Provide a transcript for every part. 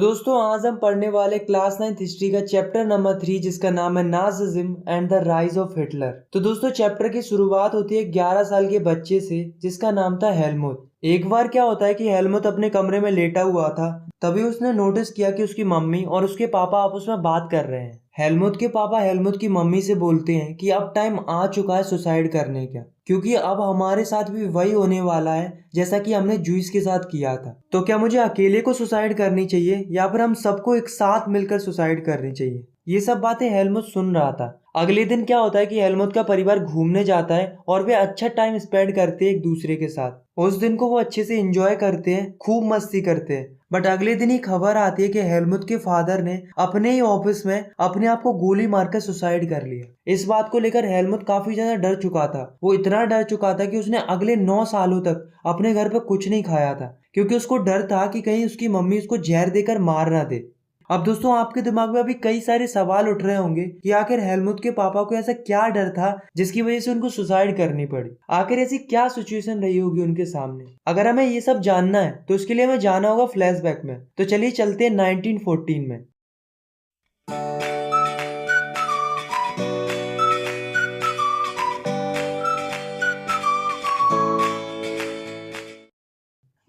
दोस्तों आज हम पढ़ने वाले क्लास 9 हिस्ट्री का चैप्टर नंबर 3 जिसका नाम है Nazism and the rise of Hitler. तो दोस्तों चैप्टर की शुरुआत होती है 11 साल के बच्चे से जिसका नाम था हेलमुट। एक बार क्या होता है कि हेलमुट अपने कमरे में लेटा हुआ था, तभी उसने नोटिस किया कि उसकी मम्मी और उसके पापा आपस में बात कर रहे हैं। हेलमुट के पापा हेलमुट की मम्मी से बोलते हैं कि अब टाइम आ चुका है सुसाइड करने का, क्योंकि अब हमारे साथ भी वही होने वाला है जैसा कि हमने जूस के साथ किया था। तो क्या मुझे अकेले को सुसाइड करनी चाहिए या फिर हम सबको एक साथ मिलकर सुसाइड करनी चाहिए? ये सब बातें हेलमुट सुन रहा था। अगले दिन क्या होता है कि हेलमुट का परिवार घूमने जाता है और वे अच्छा टाइम स्पेंड करते हैं एक दूसरे के साथ। उस दिन को वो अच्छे से एंजॉय करते हैं, खूब मस्ती करते हैं। बट अगले दिन ही खबर आती है कि हेलमुट के फादर ने अपने ही ऑफिस में अपने आप को गोली मारकर सुसाइड कर लिया। इस बात को लेकर हेलमुट काफी ज्यादा डर चुका था। वो इतना डर चुका था कि उसने अगले 9 सालों तक अपने घर पे कुछ नहीं खाया था, क्योंकि उसको डर था कि कहीं उसकी मम्मी उसको जहर देकर मार ना दे। अब दोस्तों आपके दिमाग में अभी कई सारे सवाल उठ रहे होंगे कि आखिर हेलमुट के पापा को ऐसा क्या डर था जिसकी वजह से उनको सुसाइड करनी पड़ी। आखिर ऐसी क्या सिचुएशन रही होगी उनके सामने। अगर हमें ये सब जानना है तो उसके लिए हमें जाना होगा फ्लैशबैक में। तो चलिए चलते हैं 1914 में।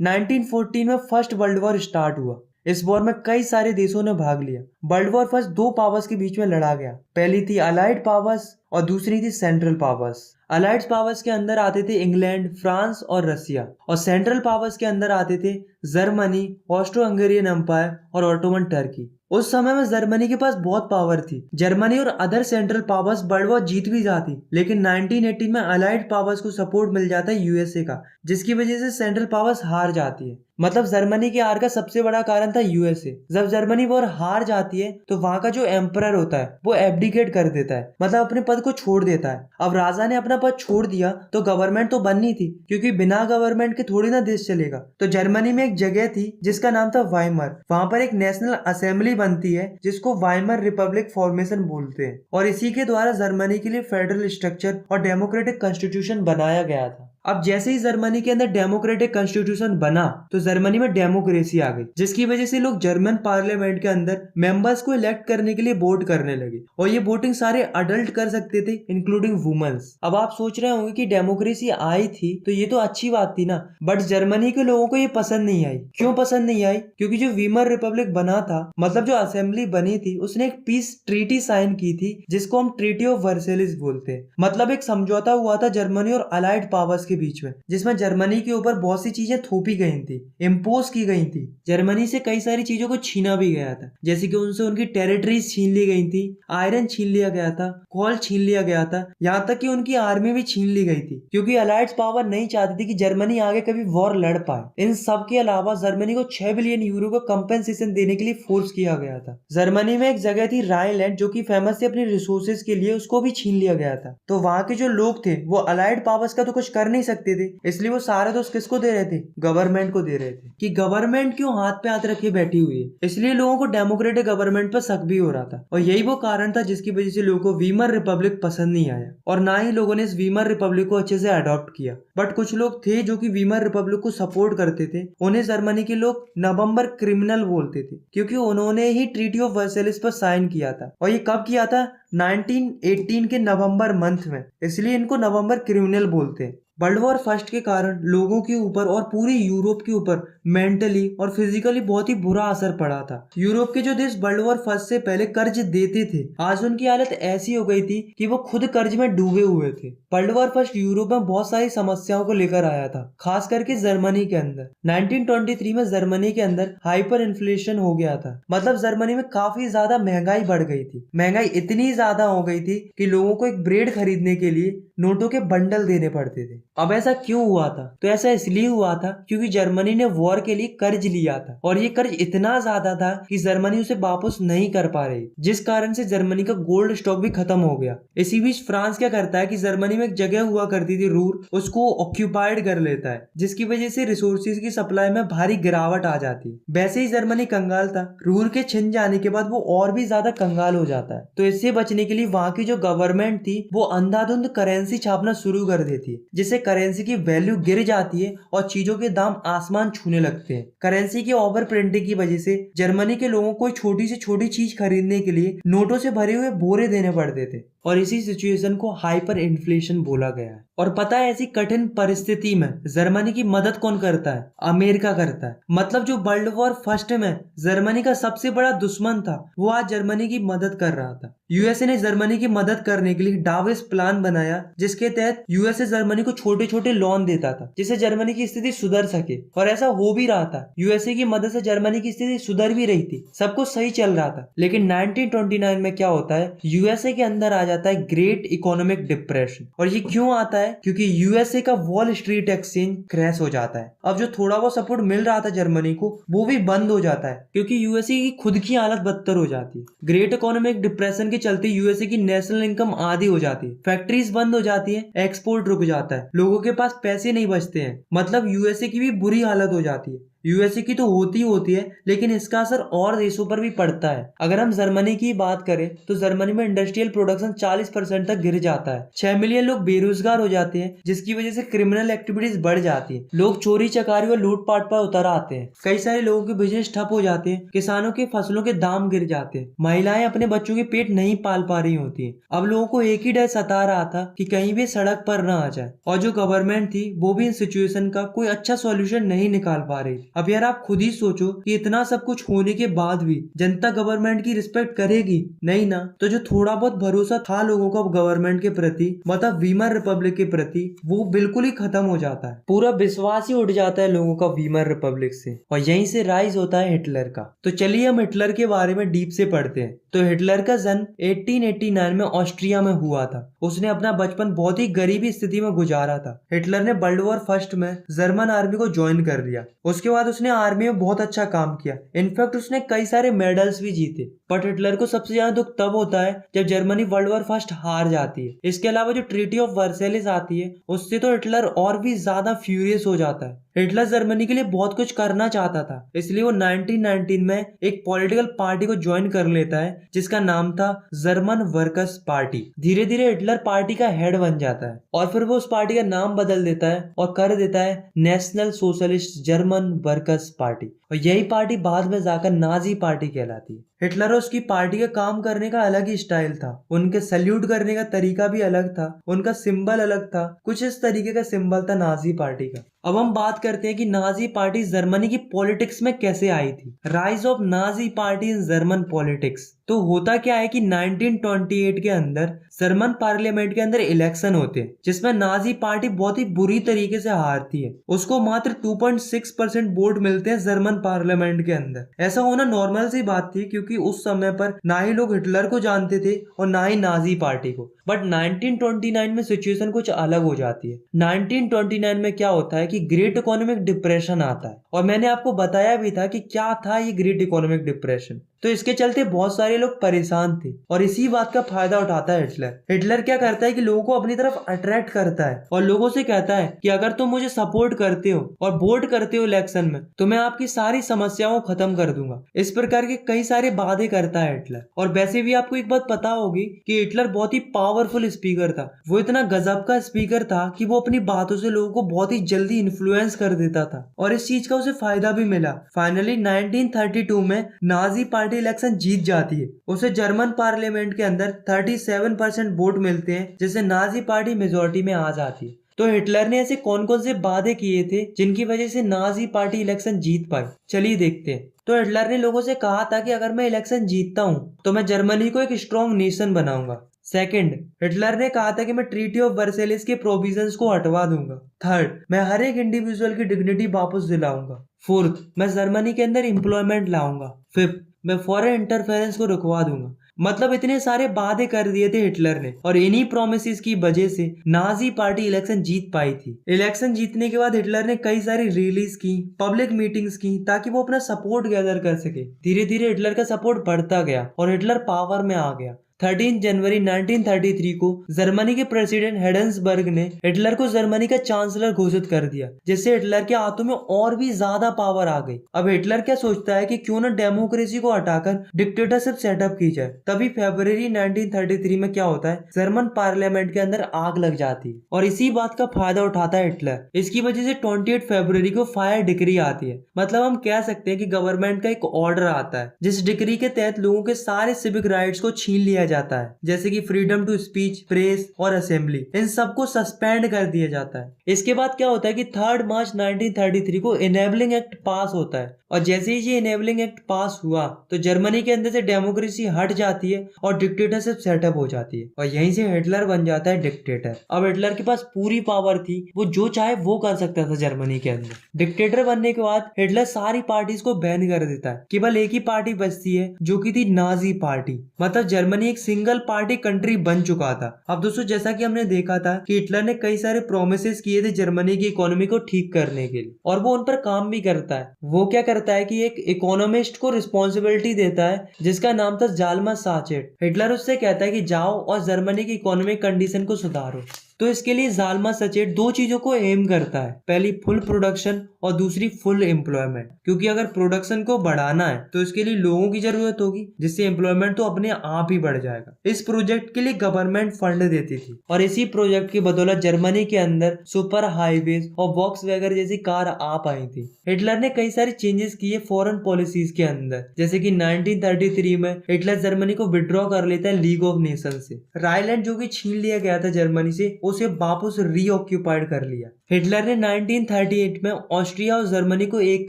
1914 में फर्स्ट वर्ल्ड वॉर स्टार्ट हुआ। इस वॉर में कई सारे देशों ने भाग लिया। वर्ल्ड वॉर फर्स्ट दो पावर्स के बीच में लड़ा गया। पहली थी अलाइड पावर्स और दूसरी थी सेंट्रल पावर्स। अलाइड पावर्स के अंदर आते थे इंग्लैंड, फ्रांस और रसिया, और सेंट्रल पावर्स के अंदर आते थे जर्मनी, ऑस्ट्रो हंगेरियन एम्पायर और ऑटोमन टर्की। उस समय में जर्मनी के पास बहुत पावर थी। जर्मनी और other central powers world war जीत भी जाती, लेकिन 1918 में अलाइड पावर्स को सपोर्ट मिल जाता है यूएसए का, जिसकी वजह से सेंट्रल पावर्स हार जाती है। मतलब जर्मनी की हार का सबसे बड़ा कारण था यूएसए। जब जर्मनी वॉर हार जाती है तो वहां का जो एम्परर होता है वो एब्डिकेट कर देता है, मतलब अपने पद को छोड़ देता है। अब राजा ने अपना पद छोड़ दिया तो गवर्नमेंट तो बननी थी, क्योंकि बिना गवर्नमेंट के थोड़ी ना देश चलेगा। तो जर्मनी में एक जगह थी जिसका नाम था वाइमर। वहां पर एक नेशनल असेंबली बनती है जिसको वाइमर रिपब्लिक फॉर्मेशन बोलते हैं, और इसी के द्वारा जर्मनी के लिए फेडरल स्ट्रक्चर और डेमोक्रेटिक कॉन्स्टिट्यूशन बनाया गया था। अब जैसे ही जर्मनी के अंदर डेमोक्रेटिक कॉन्स्टिट्यूशन बना तो जर्मनी में डेमोक्रेसी आ गई, जिसकी वजह से लोग जर्मन पार्लियामेंट के अंदर मेंबर्स को इलेक्ट करने के लिए वोट करने लगे, और ये वोटिंग सारे अडल्ट कर सकते थे इंक्लूडिंग वुमेन्स। अब आप सोच रहे होंगे कि डेमोक्रेसी आई थी तो ये तो अच्छी बात थी ना, बट जर्मनी के लोगों को ये पसंद नहीं आई। क्यों पसंद नहीं आई? क्योंकि जो वीमर रिपब्लिक बना था, मतलब जो असेंबली बनी थी, उसने एक पीस ट्रीटी साइन की थी जिसको हम ट्रीटी ऑफ वर्सेलिस बोलते हैं। मतलब एक समझौता हुआ था जर्मनी और अलाइड पावर्स के बीच में, जिसमें जर्मनी के ऊपर बहुत सी चीजें थोपी गई थी, इम्पोज की गई थी। जर्मनी से कई सारी चीजों को छीना भी गया था, जैसे कि उनसे उनकी टेरिटरीज छीन ली गई थी, आयरन छीन लिया गया था, कोल छीन लिया गया था, यहाँ तक कि उनकी आर्मी भी छीन ली गई थी, क्योंकि अलाइड्स पावर नहीं चाहती थी कि जर्मनी आगे कभी वॉर लड़ पाए। इन सब के अलावा जर्मनी को 6 बिलियन यूरो का कंपेंसेशन देने के लिए फोर्स किया गया था। जर्मनी में एक जगह थी राइनलैंड जो कि फेमस थी अपनी रिसोर्सेज के लिए, उसको भी छीन लिया गया था। तो वहां के जो लोग थे वो अलाइड पावर्स का तो कुछ कर नहीं सकते थे, इसलिए वो सारे दोस्त किसको दे रहे थे? गवर्नमेंट को दे रहे थे, कि गवर्नमेंट क्यों हाथ पे हाथ रखे बैठी हुई है। इसलिए लोगों को डेमोक्रेटिक गवर्नमेंट पर शक भी हो रहा था, और यही वो कारण था जिसकी वजह से लोगों को वीमर रिपब्लिक पसंद नहीं आया, और ना ही लोगों ने इस वीमर रिपब्लिक को अच्छे से अडॉप्ट किया। बट कुछ लोग थे जो कि वीमर रिपब्लिक को सपोर्ट करते थे। उन्हें जर्मनी के लोग नवंबर क्रिमिनल बोलते थे, क्योंकि उन्होंने ही ट्रीटी ऑफ वर्सेलिस पर साइन किया था। और ये कब किया था? 1918 के नवंबर मंथ में, इसलिए इनको नवंबर क्रिमिनल बोलते हैं। वर्ल्ड वॉर फर्स्ट के कारण लोगों के ऊपर और पूरे यूरोप के ऊपर मेंटली और फिजिकली बहुत ही बुरा असर पड़ा था। यूरोप के जो देश वर्ल्ड वॉर फर्स्ट से पहले कर्ज देते थे, आज उनकी हालत ऐसी हो गई थी कि वो खुद कर्ज में डूबे हुए थे। वर्ल्ड वॉर फर्स्ट यूरोप में बहुत सारी समस्याओं को लेकर आया था, खास करके जर्मनी के अंदर। 1923 में जर्मनी के अंदर हाइपर इन्फ्लेशन हो गया था, मतलब जर्मनी में काफी ज्यादा महंगाई बढ़ गई थी। महंगाई इतनी ज्यादा हो गई थी कि लोगों को एक ब्रेड खरीदने के लिए नोटों के बंडल देने पड़ते थे। अब ऐसा क्यों हुआ था? तो ऐसा इसलिए हुआ था क्योंकि जर्मनी ने वॉर के लिए कर्ज लिया था, और ये कर्ज इतना ज्यादा था कि जर्मनी उसे वापस नहीं कर पा रही, जिस कारण से जर्मनी का गोल्ड स्टॉक भी खत्म हो गया। इसी बीच फ्रांस क्या करता है कि जर्मनी में एक जगह हुआ करती थी रूर, उसको ऑक्यूपाइड कर लेता है, जिसकी वजह से रिसोर्सेज की सप्लाई में भारी गिरावट आ जाती है। वैसे ही जर्मनी कंगाल था, रूर के छिन जाने के बाद वो और भी ज्यादा कंगाल हो जाता है। तो इससे बचने बचने के लिए वहाँ की जो गवर्नमेंट थी वो अंधाधुंध करेंसी छापना शुरू कर देती है, जिससे करेंसी की वैल्यू गिर जाती है और चीजों के दाम आसमान छूने लगते हैं। करेंसी की ओवर प्रिंटिंग की वजह से जर्मनी के लोगों को छोटी से छोटी चीज खरीदने के लिए नोटों से भरे हुए बोरे देने पड़ते थे और इसी सिचुएशन को हाइपर इन्फ्लेशन बोला गया है। और पता है ऐसी कठिन परिस्थिति में जर्मनी की मदद कौन करता है? अमेरिका करता है। मतलब जो वर्ल्ड वॉर फर्स्ट में जर्मनी का सबसे बड़ा दुश्मन था वो आज जर्मनी की मदद कर रहा था। यूएसए ने जर्मनी की मदद करने के लिए डाविस प्लान बनाया, जिसके तहत यूएसए जर्मनी को छोटे छोटे लोन देता था जिससे जर्मनी की स्थिति सुधर सके, और ऐसा हो भी रहा था। यूएसए की मदद से जर्मनी की स्थिति सुधर भी रही थी, सब कुछ सही चल रहा था। लेकिन 1929 में क्या होता है, यूएसए के अंदर आ जाता है ग्रेट इकोनॉमिक डिप्रेशन। और ये क्यों आता है? क्योंकि यूएसए का वॉल स्ट्रीट एक्सचेंज क्रैश हो जाता है। अब जो थोड़ा बहुत सपोर्ट मिल रहा था जर्मनी को वो भी बंद हो जाता है, क्योंकि यूएसए की खुद की हालत बदतर हो जाती है। ग्रेट इकोनॉमिक डिप्रेशन के चलते यूएसए की नेशनल इनकम आधी हो जाती है, फैक्ट्रीज बंद हो जाती है, एक्सपोर्ट रुक जाता है, लोगों के पास पैसे नहीं बचते हैं। मतलब यूएसए की भी बुरी हालत हो जाती है। यूएसए की तो होती है, लेकिन इसका असर और देशों पर भी पड़ता है। अगर हम जर्मनी की बात करें तो जर्मनी में इंडस्ट्रियल प्रोडक्शन 40% तक गिर जाता है। 6 मिलियन लोग बेरोजगार हो जाते हैं, जिसकी वजह से क्रिमिनल एक्टिविटीज बढ़ जाती है। लोग चोरी चकारी और लूटपाट पर उतर आते हैं। कई सारे लोगों के बिजनेस ठप हो जाते हैं। किसानों के फसलों के दाम गिर जाते हैं। महिलाएं अपने बच्चों के पेट नहीं पाल पा रही होती है। अब लोगों को एक ही डर सता रहा था कि कहीं भी सड़क पर न आ जाए, और जो गवर्नमेंट थी वो भी इन सिचुएशन का कोई अच्छा सॉल्यूशन नहीं निकाल पा रही थी। अब यार आप खुद ही सोचो कि इतना सब कुछ होने के बाद भी जनता गवर्नमेंट की रिस्पेक्ट करेगी? नहीं ना। तो जो थोड़ा बहुत भरोसा था लोगों का गवर्नमेंट के प्रति, मतलब वीमर रिपब्लिक के प्रति, वो बिल्कुल ही खत्म हो जाता है। पूरा विश्वास ही उठ जाता है लोगों का वीमर रिपब्लिक से, और यहीं से राइज होता है हिटलर का। तो चलिए हम हिटलर के बारे में डीप से पढ़ते हैं। तो हिटलर का जन्म 1889 में ऑस्ट्रिया में हुआ था। उसने अपना बचपन बहुत ही गरीबी स्थिति में गुजारा था। हिटलर ने वर्ल्ड वॉर फर्स्ट में जर्मन आर्मी को ज्वाइन कर लिया। उसके बाद उसने आर्मी में बहुत अच्छा काम किया। इनफैक्ट उसने कई सारे मेडल्स भी जीते। बट हिटलर को सबसे ज्यादा दुख तब होता है जब जर्मनी वर्ल्ड वॉर फर्स्ट हार जाती है। इसके अलावा जो ट्रीटी ऑफ वर्सेलिस आती है उससे तो हिटलर और भी ज्यादा फ्यूरियस हो जाता है। हिटलर जर्मनी के लिए बहुत कुछ करना चाहता था, इसलिए वो 1919 में एक पॉलिटिकल पार्टी को ज्वाइन कर लेता है जिसका नाम था जर्मन वर्कर्स पार्टी। धीरे धीरे हिटलर पार्टी का हेड बन जाता है और फिर वो उस पार्टी का नाम बदल देता है और कर देता है national socialist German workers party, और यही पार्टी बाद में जाकर नाजी पार्टी कहलाती है। हिटलर और उसकी पार्टी का काम करने का अलग ही स्टाइल था। उनके सल्यूट करने का तरीका भी अलग था, उनका सिंबल अलग था। कुछ इस तरीके का सिंबल था नाजी पार्टी का। अब हम बात करते हैं कि नाजी पार्टी जर्मनी की पॉलिटिक्स में कैसे आई थी। Rise of Nazi party in German politics. तो होता क्या है कि 1928 के अंदर जर्मन पार्लियामेंट के अंदर इलेक्शन होते हैं जिसमें नाजी पार्टी बहुत ही बुरी तरीके से हारती है। उसको मात्र 2.6% वोट मिलते हैं जर्मन पार्लियामेंट के अंदर। ऐसा होना नॉर्मल सी बात थी, क्योंकि उस समय पर ना ही लोग हिटलर को जानते थे और ना ही नाजी पार्टी को। बट 1929 में सिचुएशन कुछ अलग हो जाती है। 1929 में क्या होता है कि ग्रेट इकोनॉमिक डिप्रेशन आता है, और मैंने आपको बताया भी था कि क्या था ये ग्रेट इकोनॉमिक डिप्रेशन। तो इसके चलते बहुत सारे लोग परेशान थे और इसी बात का फायदा उठाता है हिटलर। हिटलर क्या करता है कि लोगों को अपनी तरफ अट्रैक्ट करता है और लोगों से कहता है कि अगर तुम मुझे सपोर्ट करते हो और वोट करते हो इलेक्शन में तो मैं आपकी सारी समस्याओं को खत्म कर दूंगा। इस प्रकार के कई सारे वादे करता है हिटलर। और वैसे भी आपको एक बात पता होगी कि हिटलर बहुत ही पावरफुल स्पीकर था। वो इतना गजब का स्पीकर था कि वो अपनी बातों से लोगों को बहुत ही जल्दी इन्फ्लुएंस कर देता था, और इस चीज का उसे फायदा भी मिला। फाइनली 1932 में नाजी पार्टी इलेक्शन जीत जाती है। उसे जर्मन पार्लियामेंट के अंदर 37% वोट मिलते हैं, जिससे नाजी पार्टी मेजोरिटी में आ जाती है। तो हिटलर ने ऐसे कौन कौन से वादे किए थे जिनकी वजह से नाजी पार्टी इलेक्शन जीत पाई? चलिए देखते हैं। तो हिटलर ने लोगों से कहा था कि अगर मैं इलेक्शन जीतता हूँ तो मैं जर्मनी को एक स्ट्रॉन्ग नेशन बनाऊंगा। सेकंड, हिटलर ने कहा था कि मैं ट्रीटी ऑफ वर्सेलिस के प्रोविजंस को हटवा दूंगा। थर्ड, मैं हर एक इंडिविजुअल की डिग्निटी वापस दिलाऊंगा। फोर्थ, मैं जर्मनी के अंदर एम्प्लॉयमेंट लाऊंगा। फिफ्थ, मैं फॉरेन इंटरफेरेंस को रुकवा दूंगा। मतलब इतने सारे वादे कर दिए थे हिटलर ने, और इन्हीं प्रोमिसेस की वजह से नाजी पार्टी इलेक्शन जीत पाई थी। इलेक्शन जीतने के बाद हिटलर ने कई सारी रैलीज की, पब्लिक मीटिंग्स की, ताकि वो अपना सपोर्ट गैदर कर सके। धीरे धीरे हिटलर का सपोर्ट बढ़ता गया और हिटलर पावर में आ गया। 13 जनवरी 1933 को जर्मनी के प्रेसिडेंट हिंडेंसबर्ग ने हिटलर को जर्मनी का चांसलर घोषित कर दिया, जिससे हिटलर के हाथों में और भी ज्यादा पावर आ गई। अब हिटलर क्या सोचता है कि क्यों ना डेमोक्रेसी को हटाकर डिक्टेटरशिप सेटअप की जाए। तभी फरवरी 1933 में क्या होता है, जर्मन पार्लियामेंट के अंदर आग लग जाती है और इसी बात का फायदा उठाता है हिटलर। इसकी वजह से 28 फरवरी को फायर डिक्री आती है। मतलब हम कह सकते हैं कि गवर्नमेंट का एक ऑर्डर आता है जिस डिक्री के तहत लोगों के सारे सिविक राइट्स को छीन लिया जाता है, जैसे कि फ्रीडम टू स्पीच, प्रेस और असेंबली, इन सबको सस्पेंड कर दिया जाता है। इसके बाद क्या होता है कि 3 मार्च 1933 को इनेबलिंग एक्ट पास होता है और जैसे ही ये इनेबलिंग एक्ट पास हुआ तो जर्मनी के अंदर से डेमोक्रेसी हट जाती है और डिक्टेटरशिप सेटअप हो जाती है और यहीं से हिटलर बन जाता है डिक्टेटर। अब हिटलर के पास पूरी पावर थी, वो जो चाहे वो कर सकता था जर्मनी के अंदर। डिक्टेटर बनने के बाद हिटलर सारी पार्टीज को बैन कर देता है, केवल एक ही पार्टी बचती है जो कि थी नाजी पार्टी। मतलब जर्मनी एक सिंगल पार्टी कंट्री बन चुका था। अब दोस्तों जैसा कि हमने देखा था कि हिटलर ने कई सारे प्रोमिसेस किए थे जर्मनी की इकोनॉमी को ठीक करने के लिए और वो उन पर काम भी करता है। वो क्या करता है कि एक इकोनॉमिस्ट को रिस्पॉन्सिबिलिटी देता है जिसका नाम था जाल्मर साचेट। हिटलर उससे कहता है कि जाओ और जर्मनी की इकोनॉमिक कंडीशन को सुधारो। तो इसके लिए जाल्मर साचेट दो चीजों को एम करता है, पहली फुल प्रोडक्शन और दूसरी फुल एम्प्लॉयमेंट। क्योंकि अगर प्रोडक्शन को बढ़ाना है तो इसके लिए लोगों की जरूरत होगी, जिससे एम्प्लॉयमेंट तो अपने आप ही बढ़ जाएगा। इस प्रोजेक्ट के लिए गवर्नमेंट फंड देती थी और इसी प्रोजेक्ट की बदौलत जर्मनी के अंदर सुपर हाईवेज और वॉक्सवैगन जैसी कार आ पाई थी। हिटलर ने कई सारी चेंजेस किए फॉरेन पॉलिसीज के अंदर, जैसे कि 1933 में हिटलर जर्मनी को विड्रॉ कर लेता है लीग ऑफ नेशन से। रायलैंड जो कि छीन लिया गया था जर्मनी से, उसे वापस रीऑक्यूपाइड कर लिया। हिटलर ने 1938 में ऑस्ट्रिया और जर्मनी को एक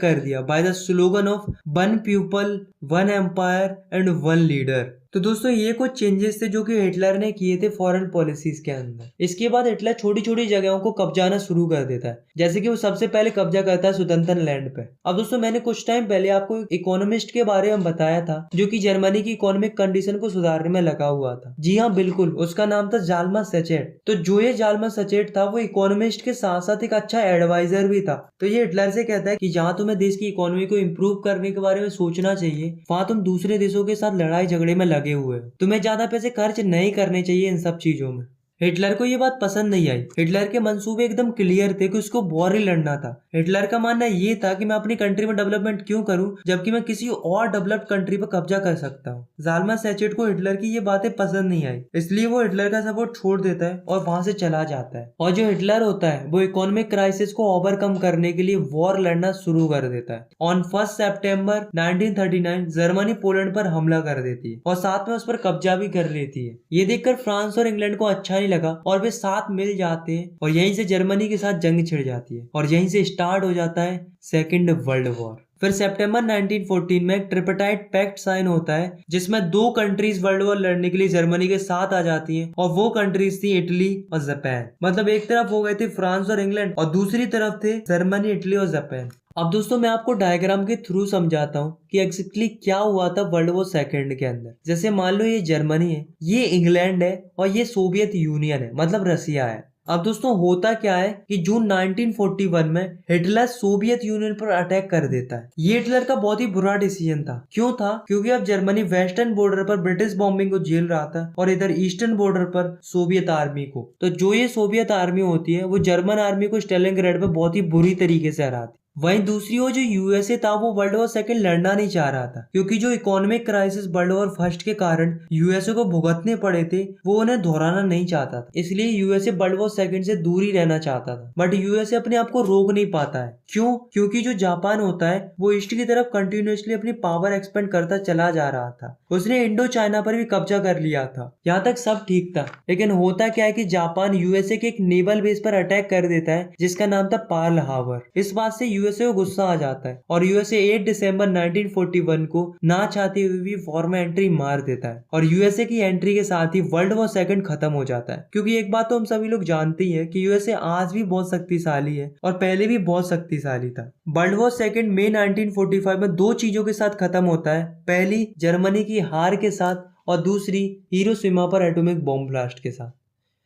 कर दिया by the slogan of one people, one empire and one leader. तो दोस्तों ये कुछ चेंजेस थे जो कि हिटलर ने किए थे फॉरेन पॉलिसीज के अंदर। इसके बाद हिटलर छोटी छोटी जगहों को कब्जाना शुरू कर देता है, जैसे कि वो सबसे पहले कब्जा करता है सुदर्शन लैंड पे। अब दोस्तों मैंने कुछ टाइम पहले आपको एक इकोनॉमिस्ट के बारे में बताया था जो कि जर्मनी की इकोनॉमिक कंडीशन को सुधारने में लगा हुआ था। जी हाँ बिल्कुल, उसका नाम था जाल्मर साचेट। तो जो ये जाल्मर साचेट था वो इकोनॉमिस्ट के साथ साथ एक अच्छा एडवाइजर भी था। तो ये हिटलर से कहता है कि जहाँ तुम्हें देश की इकोनॉमी को इम्प्रूव करने के बारे में सोचना चाहिए, वहां तुम दूसरे देशों के साथ लड़ाई झगड़े में लगे हुए हो। तुम्हें ज्यादा पैसे खर्च नहीं करने चाहिए इन सब चीजों में। हिटलर को ये बात पसंद नहीं आई। हिटलर के मंसूबे एकदम क्लियर थे कि उसको वॉर ही लड़ना था। हिटलर का मानना ये था कि मैं अपनी कंट्री में डेवलपमेंट क्यों करूं जबकि मैं किसी और डेवलप्ड कंट्री पर कब्जा कर सकता हूं। जाल्मर साचेट को हिटलर की ये बातें पसंद नहीं आई, इसलिए वो हिटलर का सपोर्ट छोड़ देता है और वहां से चला जाता है। और जो हिटलर होता है वो इकोनॉमिक क्राइसिस को ओवरकम करने के लिए वॉर लड़ना शुरू कर देता है। ऑन 1 सितंबर 1939 जर्मनी पोलैंड पर हमला कर देती है और साथ में उस पर कब्जा भी कर लेती है। ये देखकर फ्रांस और इंग्लैंड को अच्छा लगा और वे साथ मिल जाते हैं और यहीं से जर्मनी के साथ जंग छिड़ जाती है और यहीं से स्टार्ट हो जाता है सेकेंड वर्ल्ड वॉर। फिर सितंबर 1914 में एक ट्रिपटाइट पैक्ट साइन होता है जिसमें दो कंट्रीज वर्ल्ड वॉर लड़ने के लिए जर्मनी के साथ आ जाती हैं और वो कंट्रीज थी इटली और जापान। मतलब एक तरफ हो गए थे फ्रांस और इंग्लैंड और दूसरी तरफ थे जर्मनी, इटली और जापान। अब दोस्तों मैं आपको डायग्राम के थ्रू समझाता हूँ कि एग्जैक्टली क्या हुआ था वर्ल्ड वॉर सेकेंड के अंदर। जैसे मान लो ये जर्मनी है, ये इंग्लैंड है और ये सोवियत यूनियन है, मतलब रसिया है। अब दोस्तों होता क्या है कि जून 1941 में हिटलर सोवियत यूनियन पर अटैक कर देता है। ये हिटलर का बहुत ही बुरा डिसीजन था। क्यों था? क्योंकि अब जर्मनी वेस्टर्न बॉर्डर पर ब्रिटिश बॉम्बिंग को झेल रहा था और इधर ईस्टर्न बॉर्डर पर सोवियत आर्मी को। तो जो ये सोवियत आर्मी होती है वो जर्मन आर्मी को स्टेलिनग्राड पे बहुत ही बुरी तरीके से हराती। वहीं दूसरी ओर जो यूएसए था वो वर्ल्ड वॉर सेकंड लड़ना नहीं चाह रहा था, क्योंकि जो economic crisis world war first के कारण यूएसए को भुगतने पड़े थे वो उन्हें दोहराना नहीं चाहता था। इसलिए यूएसए वर्ल्ड वॉर सेकंड से दूर ही रहना चाहता था। बट यूएसए अपने आप को रोक नहीं पाता है। क्यों? क्योंकि जो जापान होता है वो ईस्ट की तरफ कंटिन्यूसली अपनी पावर एक्सपेंड करता चला जा रहा था। उसने इंडो चाइना पर भी कब्जा कर लिया था। यहाँ तक सब ठीक था, लेकिन होता क्या है कि जापान यूएसए के एक नेवल बेस पर अटैक कर देता है जिसका नाम था पर्ल हार्बर। इस बात से यूएसए को गुस्सा आ जाता है और यूएसए 8 दिसंबर 1941 को ना चाहते हुए भी वॉर में एंट्री मार देता है और यूएसए की एंट्री के साथ ही वर्ल्ड वॉर सेकंड खत्म हो जाता है। क्योंकि एक बात तो हम सभी लोग जानते ही है कि यूएसए आज भी बहुत शक्तिशाली है और पहले भी बहुत शक्तिशाली था। वर्ल्ड वॉर सेकंड मई 1945 में दो चीजों के साथ खत्म होता है। पहली जर्मनी की हार के साथ और दूसरी हिरोशिमा पर एटॉमिक बॉम्ब ब्लास्ट के साथ।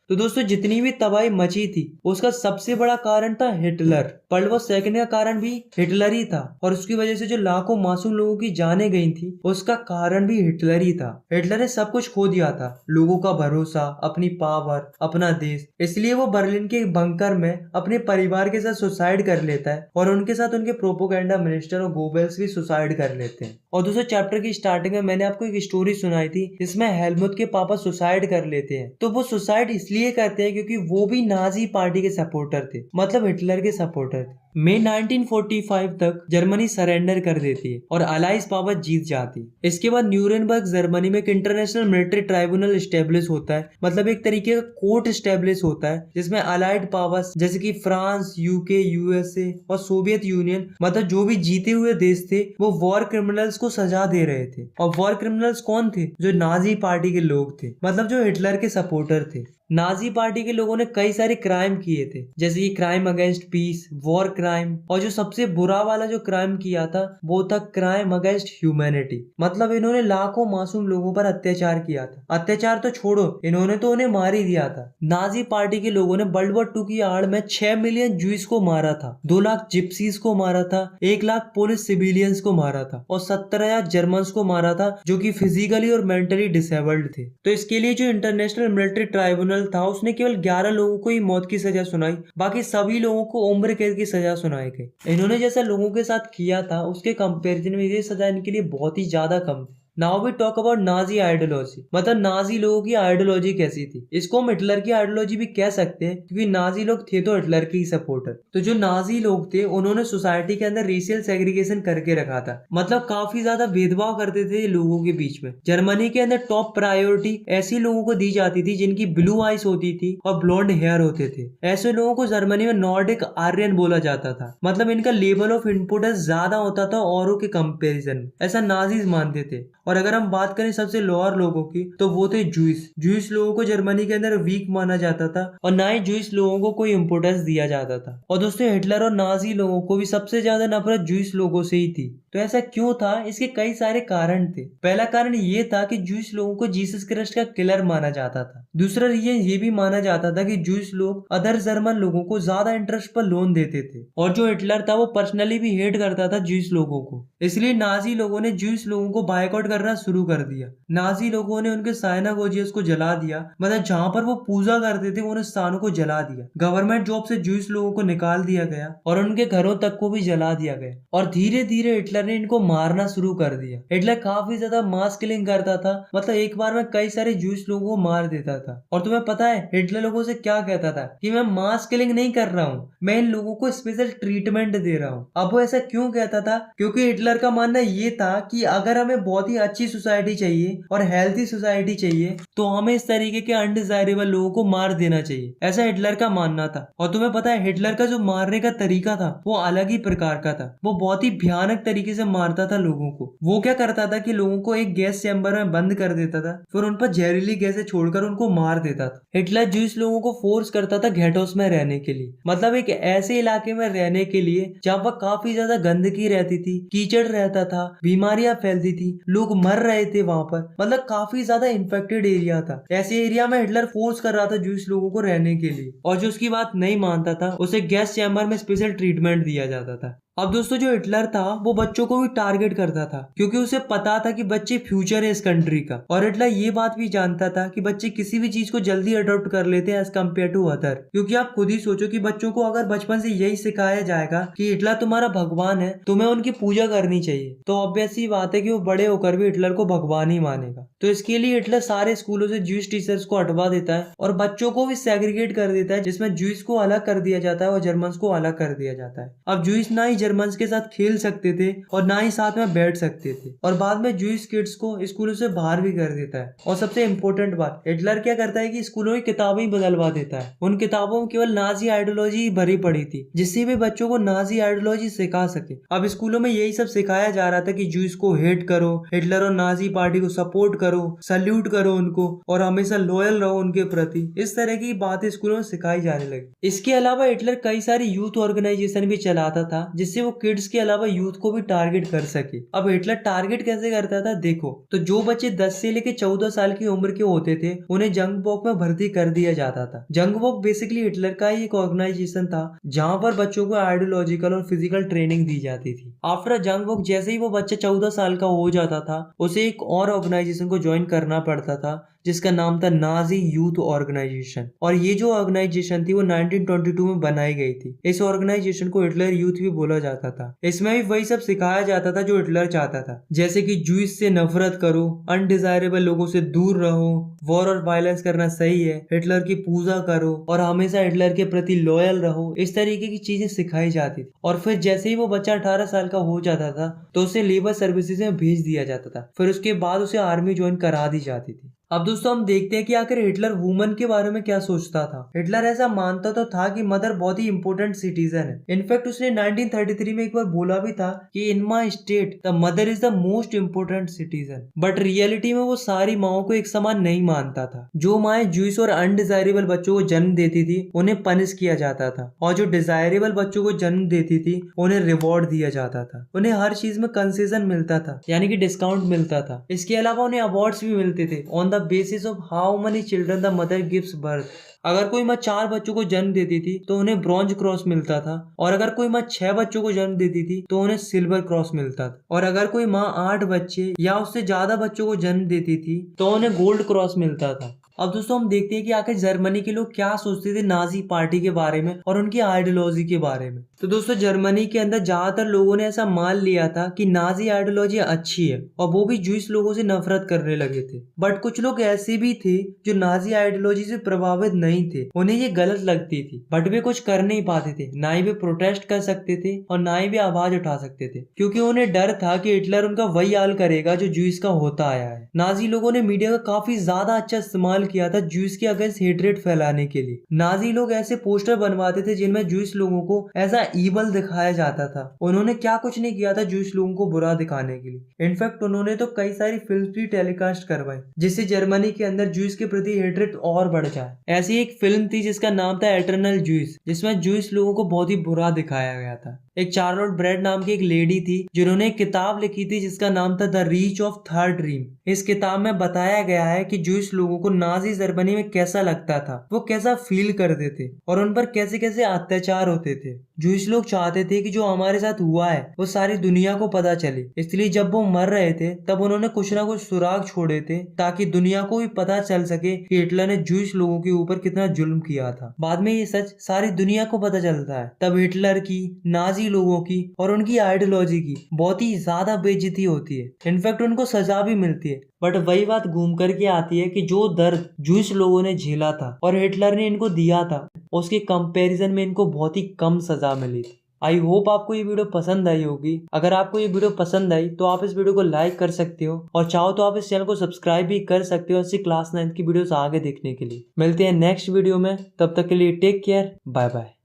तो दोस्तों जितनी भी तबाही मची थी उसका सबसे बड़ा कारण था हिटलर। वर्ल्ड वॉर सेकंड का कारण भी हिटलर ही था और उसकी वजह से जो लाखों मासूम लोगों की जानें गई थी उसका कारण भी हिटलर ही था। हिटलर ने सब कुछ खो दिया था, लोगों का भरोसा, अपनी पावर, अपना देश। इसलिए वो बर्लिन के एक बंकर में अपने परिवार के साथ सुसाइड कर लेता है और उनके साथ उनके प्रोपोगेंडा मिनिस्टर और गोबेल्स भी सुसाइड कर लेते हैं। और दोस्तों चैप्टर की स्टार्टिंग में मैंने आपको एक स्टोरी सुनाई थी जिसमें हेलमुट के पापा सुसाइड कर लेते हैं। तो वो सुसाइड इसलिए करते हैं क्योंकि वो भी नाजी पार्टी के सपोर्टर थे, मतलब हिटलर के सपोर्टर थे। मई 1945 तक जर्मनी सरेंडर कर देती है और अलाइज पावर जीत जाती है। इसके बाद न्यूरेनबर्ग जर्मनी में एक इंटरनेशनल मिलिट्री ट्राइब्यूनल स्टेब्लिश होता है, मतलब एक तरीके का कोर्ट स्टेब्लिश होता है जिसमें अलाइड पावर्स जैसे कि फ्रांस, यूके, यूएसए और सोवियत यूनियन, मतलब जो भी जीते हुए देश थे, वो वॉर क्रिमिनल्स को सजा दे रहे थे। और वॉर क्रिमिनल्स कौन थे? जो नाजी पार्टी के लोग थे, मतलब जो हिटलर के सपोर्टर थे। नाजी पार्टी के लोगों ने कई सारे क्राइम किए थे, जैसे कि crime against peace, war crime, और जो सबसे बुरा वाला जो क्राइम किया था वो था क्राइम अगेंस्ट ह्यूमैनिटी। मतलब इन्होंने लाखों मासूम लोगों पर अत्याचार किया था। अत्याचार तो छोड़ो, इन्होंने तो उन्हें मार ही दिया था। नाजी पार्टी के लोगों ने वर्ल्ड वॉर 2 की आड़ में 6 मिलियन जूस को मारा था, 2 लाख जिप्सीज को मारा था, 1 लाख पुलिस सिविलियंस को मारा था और 70,000 जर्मन्स को मारा था जो कि फिजिकली और मेंटली डिसेबल्ड थे। तो इसके लिए जो इंटरनेशनल मिलिट्री ट्राइब्यूनल था उसने केवल 11 लोगों को ही मौत की सजा सुनाई, बाकी सभी लोगों को उम्र कैद की सजा सुनाई गई। इन्होंने जैसा लोगों के साथ किया था उसके कंपैरिजन में ये सजा इनके लिए बहुत ही ज्यादा कम थी। Now we talk about Nazi ideology, मतलब नाजी लोगों की आइडियोलॉजी कैसी थी। इसको हम हिटलर की आइडियोलॉजी भी कह सकते हैं क्योंकि नाजी लोग थे तो हिटलर के ही सपोर्टर। तो जो नाजी लोग थे उन्होंने सोसाइटी के अंदर रेशियल सेग्रीगेशन करके रखा था, मतलब काफी ज्यादा भेदभाव करते थे लोगों के बीच में। जर्मनी के अंदर टॉप प्रायोरिटी ऐसी लोगों को दी जाती थी जिनकी ब्लू आइज होती थी और ब्लॉन्ड हेयर होते थे। ऐसे लोगों को जर्मनी में नॉर्डिक आर्यन बोला जाता था, मतलब इनका लेवल ऑफ इम्पोर्टेंस ज्यादा होता था औरों के कंपेरिजन में, ऐसा नाजीज मानते थे। और अगर हम बात करें सबसे लोअर लोगों की तो वो थे जूइस। जूइस लोगों को जर्मनी के अंदर वीक माना जाता था और ना ही जूइस लोगों को कोई इंपोर्टेंस दिया जाता था। और दोस्तों हिटलर और नाजी लोगों को भी सबसे ज्यादा नफरत जूइस लोगों से ही थी। तो ऐसा क्यों था? इसके कई सारे कारण थे। पहला कारण ये था कि जूइस लोगों को जीसस क्राइस्ट का किलर माना जाता था। दूसरा रीजन ये भी माना जाता था कि जूइस लोग अदर जर्मन लोगों को ज्यादा इंटरेस्ट पर लोन देते थे और जो हिटलर था वो पर्सनली भी हेट करता था जूइस लोगों को। इसलिए नाजी लोगों ने जूइस लोगों को बायकॉट करना शुरू कर दिया। नाजी लोगों ने उनके साइनागोजियस को जला दिया, मतलब जहां पर वो पूजा करते थे उन स्थानों को जला दिया। गवर्नमेंट जॉब से जूइस लोगों को निकाल दिया गया और उनके घरों तक को भी जला दिया गया। और धीरे धीरे हिटलर ने इनको मारना शुरू कर दिया। हिटलर काफी ज्यादा मास किलिंग करता था, मतलब एक बार में कई सारे जूइस लोगों को मार देता था। और तुम्हें पता है हिटलर लोगों से क्या कहता था? कि मैं मास किलिंग नहीं कर रहा हूँ, मैं इन लोगों को स्पेशल ट्रीटमेंट दे रहा हूँ। अब वो ऐसा क्यों कहता था? क्योंकि हिटलर का मानना ये था कि अगर हमें बहुत ही अच्छी सोसाइटी चाहिए और हेल्थी सोसाइटी चाहिए तो हमें इस तरीके के अनडिजायरेबल लोगों को मार देना चाहिए, ऐसा हिटलर का मानना था। और तुम्हें पता है हिटलर का जो मारने का तरीका था वो अलग ही प्रकार का था। वो बहुत ही भयानक तरीके से मारता था लोगों को। वो क्या करता था कि लोगों को एक गैस चैम्बर में बंद कर देता था, फिर उन पर जहरीली गैसें छोड़कर उनको मार देता था। हिटलर जूस लोगों को फोर्स करता था घेटोस में रहने के लिए, मतलब एक ऐसे इलाके में रहने के लिए जहाँ पर काफी ज्यादा गंदगी रहती थी, कीचड़ रहता था, बीमारियां फैलती थी, लोग मर रहे थे वहां पर, मतलब काफी ज्यादा इन्फेक्टेड एरिया था। ऐसे एरिया में हिटलर फोर्स कर रहा था जूस लोगों को रहने के लिए, और जो उसकी बात नहीं मानता था उसे गैस चैम्बर में स्पेशल ट्रीटमेंट दिया जाता था। अब दोस्तों जो हिटलर था वो बच्चों को भी टारगेट करता था क्योंकि उसे पता था कि बच्चे फ्यूचर है इस कंट्री का। और हिटलर ये बात भी जानता था कि बच्चे किसी भी चीज को जल्दी अडॉप्ट कर लेते हैं एज कम्पेयर टू अदर। क्योंकि आप खुद ही सोचो कि बच्चों को अगर बचपन से यही सिखाया जाएगा कि हिटलर तुम्हारा भगवान है, तुम्हें उनकी पूजा करनी चाहिए, तो ऑब्वियस सी बात है कि वो बड़े होकर भी हिटलर को भगवान ही मानेगा। तो इसके लिए हिटलर सारे स्कूलों से ज्यूइश टीचर्स को हटवा देता है और बच्चों को भी सेग्रीगेट कर देता है, जिसमें ज्यूइश को अलग कर दिया जाता है और जर्मन्स को अलग कर दिया जाता है। अब ज्यूइश ना ही जर्मन्स के साथ खेल सकते थे और ना ही साथ में बैठ सकते थे, और बाद में ज्यूइश किड्स को स्कूलों से बाहर भी कर देता है। और सबसे इम्पोर्टेंट बात, हिटलर क्या करता है कि स्कूलों की किताबें ही बदलवा देता है। उन किताबों में केवल नाजी आइडियोलॉजी भरी पड़ी थी जिससे भी बच्चों को नाजी आइडियोलॉजी सिखा सके। अब स्कूलों में यही सब सिखाया जा रहा था कि ज्यूइश को हेट करो, हिटलर और नाजी पार्टी को सपोर्ट करो, सल्यूट करो उनको और हमेशा लॉयल रहो उनके प्रति। इस तरह की बातें स्कूलों में सिखाई जाने लगी। इसके अलावा हिटलर कई सारी यूथ ऑर्गेनाइजेशन भी चलाता था जिससे जिससे वो किड्स के अलावा यूथ को भी टारगेट कर सके। अब हिटलर टारगेट कैसे करता था देखो, तो जो बच्चे 10 से लेके 14 साल की उम्र के होते थे उन्हें जंग वॉक में भर्ती कर दिया जाता था। जंग वॉक बेसिकली हिटलर का ही एक ऑर्गेनाइजेशन था जहां पर बच्चों को आइडियोलॉजिकल और फिजिकल ट्रेनिंग दी जाती थी। आफ्टर जंग वॉक जैसे ही वो बच्चा 14 साल का हो जाता था उसे एक और ऑर्गेनाइजेशन को ज्वाइन करना पड़ता था जिसका नाम था नाजी यूथ ऑर्गेनाइजेशन। और ये जो ऑर्गेनाइजेशन थी वो 1922 में बनाई गई थी। इस ऑर्गेनाइजेशन को हिटलर यूथ भी बोला जाता था। इसमें भी वही सब सिखाया जाता था जो हिटलर चाहता था, जैसे कि जूस से नफरत करो, अनडिजायरेबल लोगों से दूर रहो, वॉर और वायलेंस करना सही है, हिटलर की पूजा करो और हमेशा हिटलर के प्रति लॉयल रहो। इस तरीके की चीजें सिखाई जाती थी। और फिर जैसे ही वो बच्चा 18 साल का हो जाता था तो उसे लेबर सर्विसेज में भेज दिया जाता था। फिर उसके बाद उसे आर्मी ज्वाइन करा दी जाती थी। अब दोस्तों हम देखते हैं कि आखिर हिटलर वुमन के बारे में क्या सोचता था। हिटलर ऐसा मानता तो था कि मदर बहुत ही इंपॉर्टेंट सिटीजन है। इनफैक्ट उसने 1933 में एक बार बोला भी था कि in my state the mother is the most important citizen. But reality में वो सारी माओ को एक समान नहीं मानता था। जो माए जूस और अनडिजायरेबल बच्चों को जन्म देती थी उन्हें पनिश किया जाता था, और जो डिजायरेबल बच्चों को जन्म देती थी उन्हें रिवॉर्ड दिया जाता था। उन्हें हर चीज में कंसेशन मिलता था, यानी कि डिस्काउंट मिलता था। इसके अलावा उन्हें अवार्ड्स भी मिलते थे on the basis of how many children the mother gives birth. अगर कोई माँ 4 बच्चों को जन्म देती थी तो उन्हें ब्रॉन्ज क्रॉस मिलता था, और अगर कोई माँ 6 बच्चों को जन्म देती थी तो उन्हें सिल्वर क्रॉस मिलता था, और अगर कोई माँ 8 बच्चे या उससे ज्यादा बच्चों को जन्म देती थी तो उन्हें गोल्ड क्रॉस मिलता था। अब दोस्तों हम देखते हैं कि आखिर जर्मनी के लोग क्या सोचते थे नाजी पार्टी के बारे में और उनकी आइडियोलॉजी के बारे में। तो दोस्तों जर्मनी के अंदर ज्यादातर लोगों ने ऐसा मान लिया था कि नाजी आइडियोलॉजी अच्छी है, और वो भी जूस लोगों से नफरत करने लगे थे। बट कुछ लोग ऐसे भी थे जो नाजी आइडियोलॉजी से प्रभावित नहीं थे, उन्हें ये गलत लगती थी, बट वे कुछ कर नहीं पाते थे। ना ही वे प्रोटेस्ट कर सकते थे और ना ही वे आवाज उठा सकते थे, क्योंकि उन्हें डर था कि हिटलर उनका वही हाल करेगा जो जूस का होता आया है। नाजी लोगों ने मीडिया का काफी ज्यादा अच्छा इस्तेमाल किया था जूस के अगेंस्ट हेट्रेड फैलाने के लिए। नाजी लोग ऐसे पोस्टर बनवाते थे जिनमें जूस लोगों को ऐसा ईवल दिखाया जाता था। उन्होंने क्या कुछ नहीं किया था जूस लोगों को बुरा दिखाने के लिए। इनफैक्ट उन्होंने तो कई सारी फिल्म भी टेलीकास्ट करवाई जिससे जर्मनी के अंदर जूस के प्रति हेट्रेड और बढ़ जाए। ऐसी एक फिल्म थी जिसका नाम था एटर्नल जूस, जिसमें जूस लोगों को बहुत ही बुरा दिखाया गया था। एक चार्लोट ब्रेड नाम की एक लेडी थी जिन्होंने एक किताब लिखी थी जिसका नाम था the reach of third dream. इस किताब में बताया गया है कि जूस लोगों को नाजी जर्मनी में कैसा लगता था, वो कैसा फील करते थे और उन पर कैसे कैसे अत्याचार होते थे। जूस लोग चाहते थे कि जो हमारे साथ हुआ है वो सारी दुनिया को पता चले, इसलिए जब वो मर रहे थे तब उन्होंने कुछ ना कुछ सुराग छोड़े थे ताकि दुनिया को भी पता चल सके कि हिटलर ने जूस लोगों के ऊपर कितना जुल्म किया था। बाद में ये सच सारी दुनिया को पता चलता है, तब हिटलर की, नाजी लोगों की और उनकी आइडियोलॉजी की बहुत ही ज्यादा बेइज्जती होती है। इनफैक्ट उनको सजा भी मिलती है। बट वही बात घूम करके आती है कि जो दर्द जूस लोगों ने झेला था और हिटलर ने इनको दिया था उसके कंपैरिजन में इनको बहुत ही कम सजा मिली थी। आई होप आपको ये वीडियो पसंद आई होगी। अगर आपको ये वीडियो पसंद आई तो आप इस वीडियो को लाइक कर सकते हो, और चाहो तो आप इस चैनल को सब्सक्राइब भी कर सकते हो ऐसी क्लास 9 की वीडियोस आगे देखने के लिए। मिलते हैं नेक्स्ट वीडियो में, तब तक के लिए टेक केयर, बाय बाय।